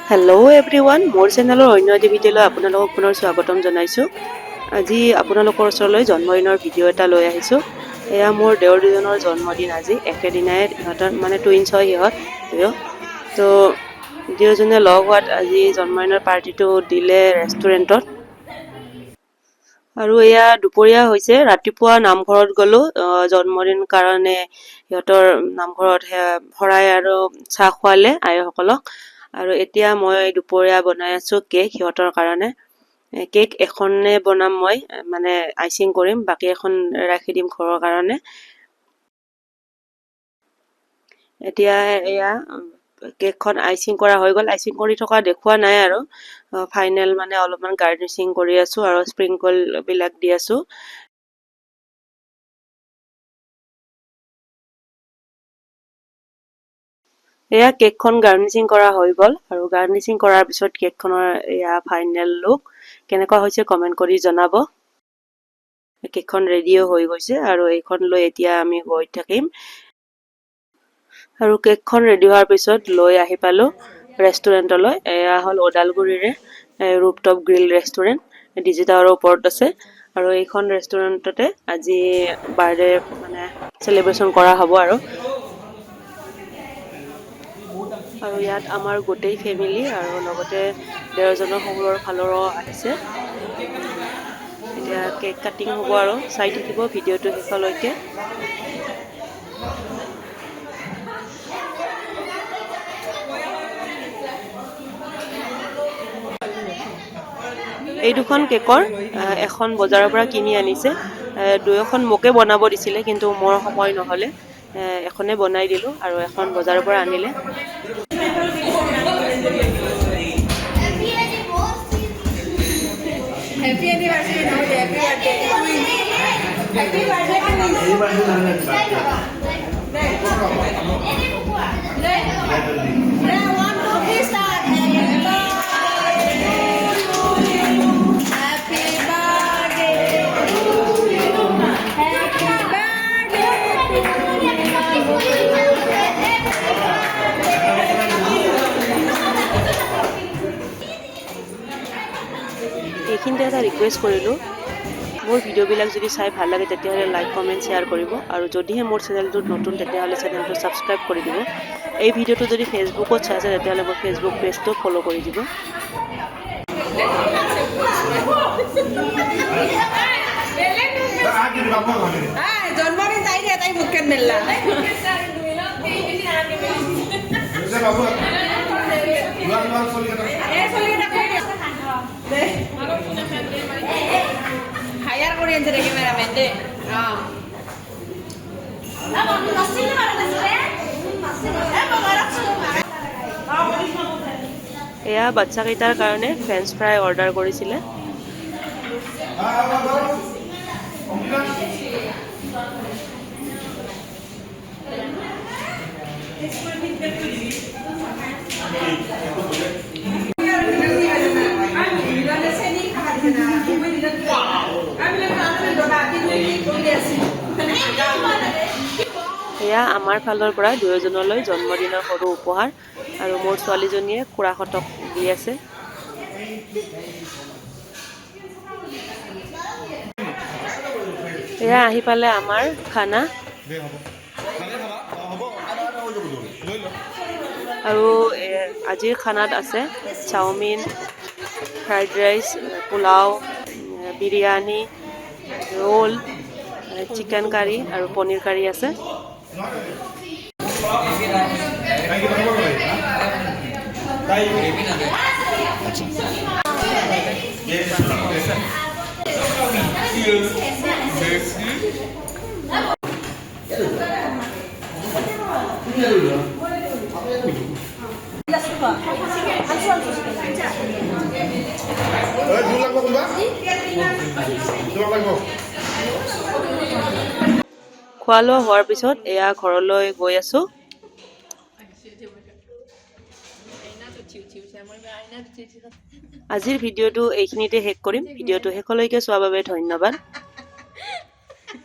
Hello' everyone, মোৰ চেনেলৰ অন্য এটি ভিডিঅ'লৈ আপোনালোকক পুনৰ স্বাগতম জনাইছোঁ। আজি আপোনালোকৰ ওচৰলৈ জন্মদিনৰ ভিডিঅ' এটা লৈ আহিছোঁ। এয়া মোৰ দেওৰ দুজনৰ জন্মদিন আজি, একেদিনাই সিহঁতৰ মানে টুইনছ হয় সিহঁত দুয়ো। তো দুয়োজনে লগ হোৱাত আজি জন্মদিনৰ পাৰ্টিটো দিলে ৰেষ্টুৰেণ্টত। আৰু এয়া দুপৰীয়া হৈছে, ৰাতিপুৱা নামঘৰত গ'লো জন্মদিন কাৰণে সিহঁতৰ নামঘৰত শৰাই আৰু চাহ খোৱালে আইসকলক। আৰু এতিয়া মই দুপৰীয়া বনাই আছোঁ কেক সিহঁতৰ কাৰণে। কেক এখনে বনাম মই, মানে আইচিং কৰিম, বাকী এখন ৰাখি দিম ঘৰৰ কাৰণে। এতিয়া এয়া কেকখন আইচিং কৰা হৈ গ'ল। আইচিং কৰি থকা দেখুওৱা নাই আৰু ফাইনেল মানে অলপমান গাৰ্নিচিং কৰি আছোঁ আৰু স্প্ৰিংকল বিলাক দি আছোঁ। এয়া কেকখন গাৰ্নিচিং কৰা হৈ গ'ল আৰু গাৰ্নিচিং কৰাৰ পিছত কেকখনৰ এয়া ফাইনেল লুক কেনেকুৱা হৈছে কমেণ্ট কৰি জনাব। কেকখন ৰেডিও হৈ গৈছে আৰু এইখন লৈ এতিয়া আমি গৈ থাকিম। আৰু কেকখন ৰেডি হোৱাৰ পিছত লৈ আহি পালোঁ ৰেষ্টুৰেণ্টলৈ। এয়া হ'ল ওদালগুৰিৰে ৰুপটপ গ্ৰিল ৰেষ্টুৰেণ্ট, ডিজি টাৱাৰৰ ওপৰত আছে। আৰু এইখন ৰেষ্টুৰেণ্টতে আজি বাৰ্থডে মানে চেলিব্ৰেশ্যন কৰা হ'ব আৰু ইয়াত আমাৰ গোটেই ফেমিলি আৰু লগতে দেওৰজনৰ শহুৰৰ ফালৰো আহিছে। এতিয়া কেক কাটিং হ'ব আৰু চাই থাকিব ভিডিঅ'টো শেষলৈকে। এই দুখন কেকৰ এখন বজাৰৰ পৰা কিনি আনিছে, দুয়োখন মোকে বনাব দিছিলে কিন্তু মোৰ সময় নহ'লে এখনে বনাই দিলোঁ আৰু এখন বজাৰৰ পৰা আনিলে। Happy anniversary, no, happy birthday. Happy birthday. One, two, three, start. Happy birthday to you. Happy এইখিনিতে এটা ৰিকুৱেষ্ট কৰিলোঁ, মোৰ ভিডিঅ'বিলাক যদি চাই ভাল লাগে তেতিয়াহ'লে লাইক কমেণ্ট শ্বেয়াৰ কৰিব, আৰু যদিহে মোৰ চেনেলটোত নতুন তেতিয়াহ'লে চেনেলটো ছাবস্ক্ৰাইব কৰি দিব। এই ভিডিঅ'টো যদি ফেচবুকত চাই আছে তেতিয়াহ'লে মোৰ ফেচবুক পেজটো ফ'ল' কৰি দিব। জন্মদিন তাই দিয়ে, তাই মুখে মেললা হায়াৰ কৰে আনছে ৰে ক্যামেৰাম্যান দে। এয়া বাচ্চাকেইটাৰ কাৰণে ফ্ৰেঞ্চ ফ্ৰাই অৰ্ডাৰ কৰিছিলে। এয়া আমাৰ ফালৰ পৰা দুয়োজনলৈ জন্মদিনৰ সৰু উপহাৰ, আৰু মোৰ ছোৱালীজনীয়ে খুৰাহঁতক দি আছে। এয়া আহি পালে আমাৰ খানা, আৰু আজিৰ খানাত আছে chowmein, fried rice, pulao, biryani, roll, chicken curry আৰু পনীৰ কাৰী আছে। খোৱা লোৱা হোৱাৰ পিছত এয়া ঘৰলৈ গৈ আছোঁ। আজিৰ ভিডিঅ'টো এইখিনিতে শেষ কৰিম। ভিডিঅ'টো শেষলৈকে চোৱাৰ বাবে ধন্যবাদ।